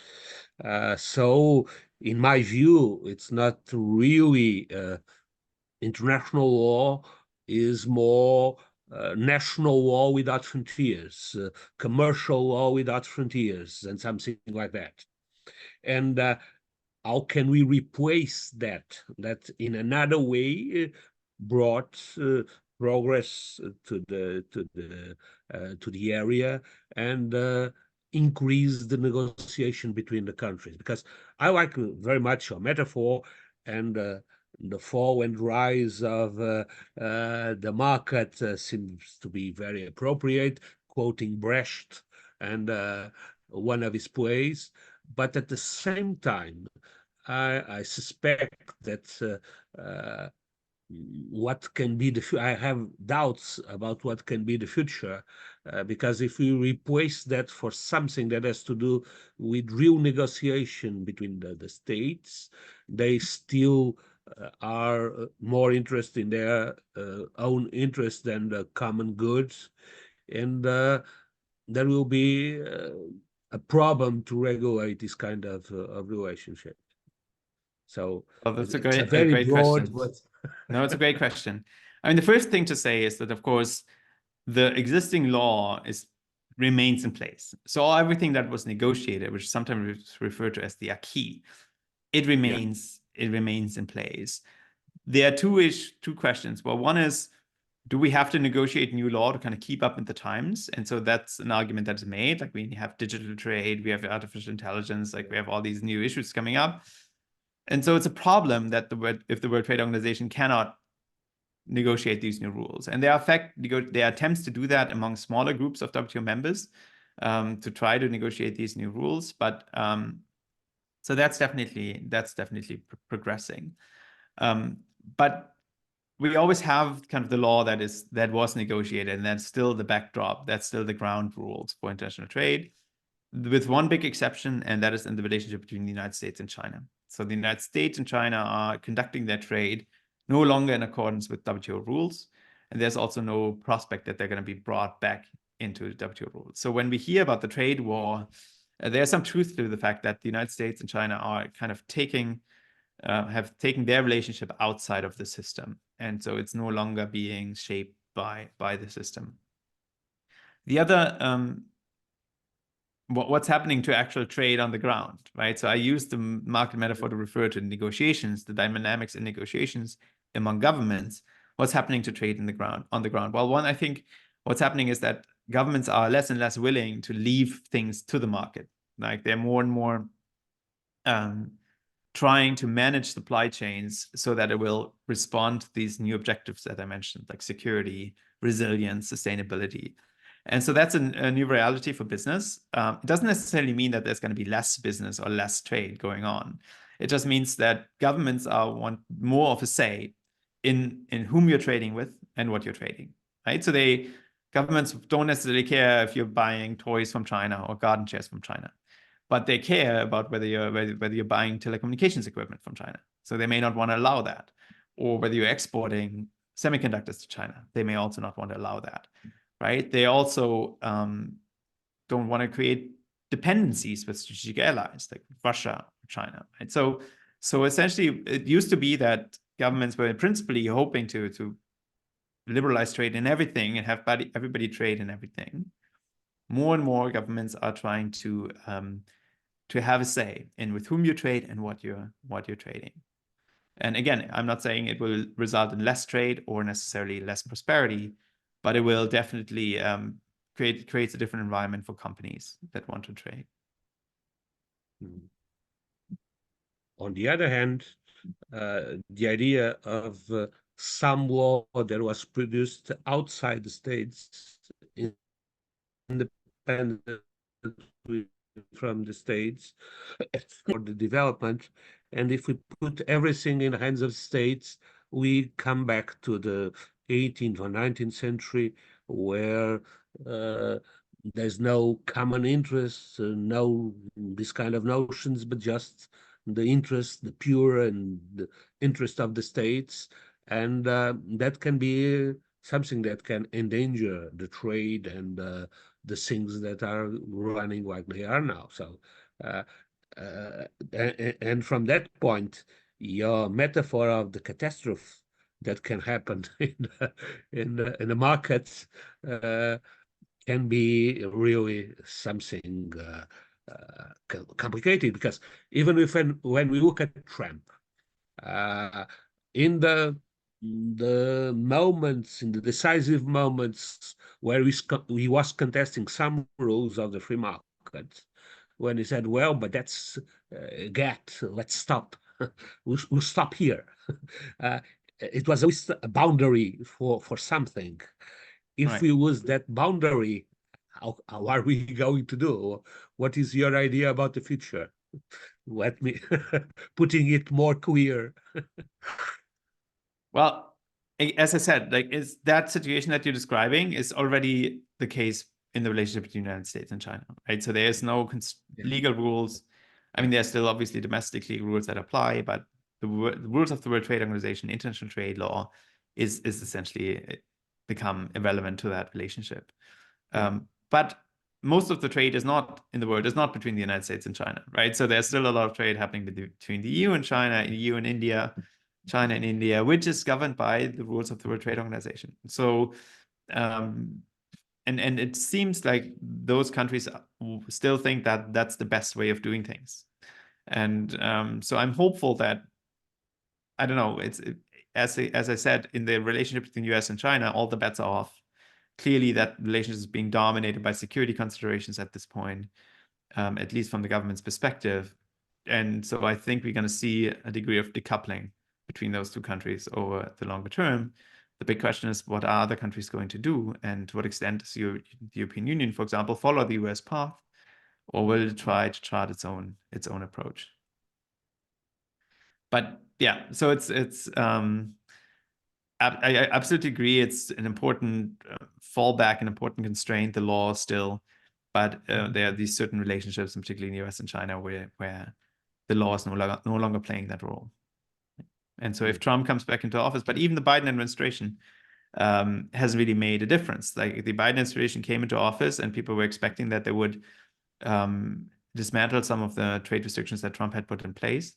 So in my view, it's not really international law is more national law without frontiers, commercial law without frontiers, and something like that. And how can we replace that? That in another way brought progress to the area and increase the negotiation between the countries. Because I like very much your metaphor and the fall and rise of the market seems to be very appropriate, quoting Brecht and one of his plays. But at the same time, I suspect that what can be I have doubts about what can be the future, because if we replace that for something that has to do with real negotiation between the states, they still are more interested in their own interest than the common goods, and there will be a problem to regulate this kind of relationship. So well, that's it's a a very great broad, question. No, it's a great question. I mean, the first thing to say is that, of course, the existing law remains in place. So everything that was negotiated, which sometimes is referred to as the acquis, it remains in place. There are two questions. Well, one is, do we have to negotiate new law to kind of keep up with the times? And so that's an argument that's made. Like we have digital trade, we have artificial intelligence, like we have all these new issues coming up. And so it's a problem that if the World Trade Organization cannot negotiate these new rules. And there are attempts to do that among smaller groups of WTO members to try to negotiate these new rules. But so that's definitely progressing. But we always have kind of the law that was negotiated, and that's still the backdrop. That's still the ground rules for international trade, with one big exception, and that is in the relationship between the United States and China. So the United States and China are conducting their trade no longer in accordance with WTO rules, and there's also no prospect that they're going to be brought back into WTO rules. So when we hear about the trade war, there's some truth to the fact that the United States and China are kind of have taken their relationship outside of the system, and so it's no longer being shaped by the system. The other what's happening to actual trade on the ground, right? So I used the market metaphor to refer to negotiations, the dynamics in negotiations among governments. What's happening to trade on the ground? Well, one, I think what's happening is that governments are less and less willing to leave things to the market. Like they're more and more trying to manage supply chains so that it will respond to these new objectives that I mentioned, like security, resilience, sustainability. And so that's a new reality for business. It doesn't necessarily mean that there's going to be less business or less trade going on. It just means that governments want more of a say in whom you're trading with and what you're trading, right? So governments don't necessarily care if you're buying toys from China or garden chairs from China, but they care about whether you're buying telecommunications equipment from China. So they may not want to allow that, or whether you're exporting semiconductors to China. They may also not want to allow that. Right? They also don't want to create dependencies with strategic allies like Russia or China. Right? So essentially, it used to be that governments were principally hoping to liberalize trade in everything and have everybody trade in everything. More and more governments are trying to have a say in with whom you trade and what you're trading. And again, I'm not saying it will result in less trade or necessarily less prosperity, but it will definitely creates a different environment for companies that want to trade. On the other hand, the idea of some law that was produced outside the states, independent from the states, for the development, and if we put everything in the hands of states, we come back to the 18th or 19th century, where there's no common interest, no this kind of notions, but just the interest, the pure and the interest of the states. And that can be something that can endanger the trade and the things that are running like they are now. So, and from that point, your metaphor of the catastrophe that can happen in the markets can be really something complicated, because even if when we look at Trump, in the moments, in the decisive moments where he was contesting some rules of the free market, when he said, well, but that's GATT, let's stop. we'll stop here. It was always a boundary for something. If we lose that boundary, how are we going to do? What is your idea about the future? Let me putting it more clear. Well, as I said, like, is that situation that you're describing is already the case in the relationship between the United States and China, right? So there is no legal rules. I mean, there's still obviously domestic legal rules that apply, but the rules of the World Trade Organization, international trade law, is essentially become irrelevant to that relationship. But most of the trade is not in the world, is not between the United States and China, right? So there's still a lot of trade happening between the EU and China, EU and India, China and India, which is governed by the rules of the World Trade Organization. So, and it seems like those countries still think that that's the best way of doing things. And so I'm hopeful that, I don't know, as I said, in the relationship between the US and China, all the bets are off. Clearly, that relationship is being dominated by security considerations at this point, at least from the government's perspective. And so I think we're going to see a degree of decoupling between those two countries over the longer term. The big question is, what are other countries going to do? And to what extent does the European Union, for example, follow the US path, or will it try to chart its own approach? But yeah, so I absolutely agree. It's an important fallback, an important constraint, the law still, but there are these certain relationships, and particularly in the US and China, where the law is no longer playing that role. And so if Trump comes back into office, but even the Biden administration hasn't really made a difference. Like, the Biden administration came into office and people were expecting that they would dismantle some of the trade restrictions that Trump had put in place,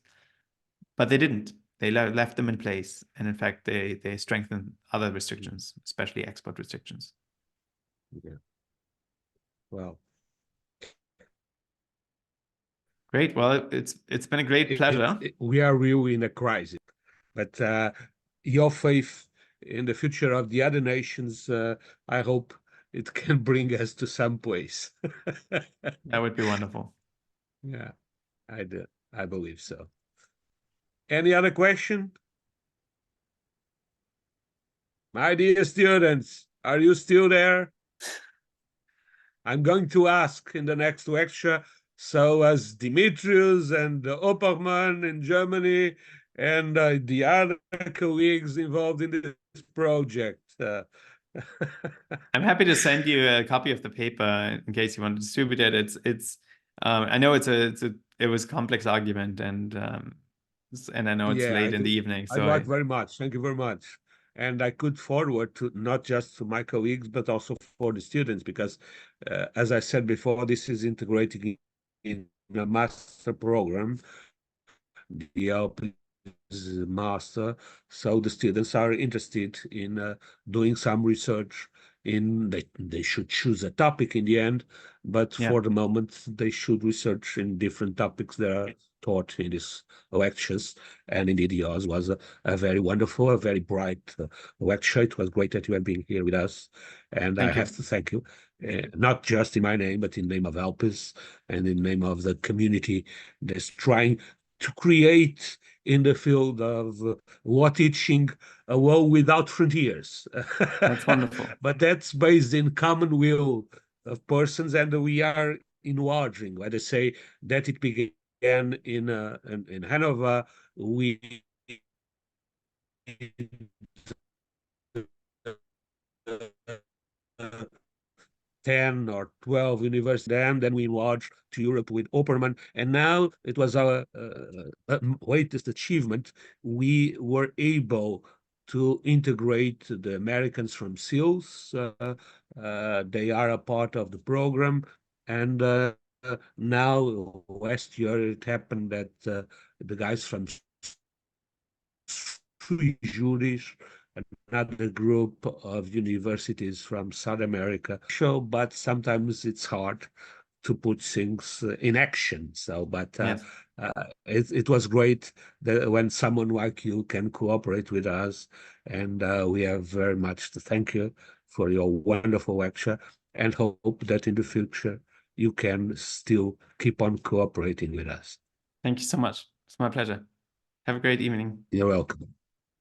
but they didn't. They left them in place. And in fact, they strengthened other restrictions, especially export restrictions. Yeah. Well, great. Well, it's been a great pleasure. We are really in a crisis, but your faith in the future of the other nations, I hope it can bring us to some place. That would be wonderful. Yeah, I believe so. Any other question? My dear students, are you still there? I'm going to ask in the next lecture, so as Demetrius and Opperman in Germany and the other colleagues involved in this project. I'm happy to send you a copy of the paper in case you want to distribute it. It's I know it was a complex argument, and I know it's late in the evening. So I like very much. Thank you very much. And I could forward to not just to my colleagues, but also for the students, because as I said before, this is integrating in a master program. The LP is a master, so the students are interested in doing some research. They should choose a topic in the end, but for the moment they should research in different topics that are taught in these lectures. And indeed, yours was a very wonderful, a very bright lecture. It was great that you have been here with us, and I have to thank you, not just in my name, but in the name of Alpes and in the name of the community that's trying to create in the field of law teaching a world without frontiers. That's wonderful. But that's based in common will of persons, and we are enlarging. Let us say that it began in Hanover. We 10 or 12 universities. Then we enlarged to Europe with Opperman, and now it was our latest achievement. We were able to integrate the Americans from SEALS. They are a part of the program, and now last year it happened that the guys from juries, another group of universities from South America show, but sometimes it's hard to put things in action. So, but Yes. it was great that when someone like you can cooperate with us, and we have very much to thank you for your wonderful lecture, and hope that in the future you can still keep on cooperating with us. Thank you so much. It's my pleasure. Have a great evening. You're welcome.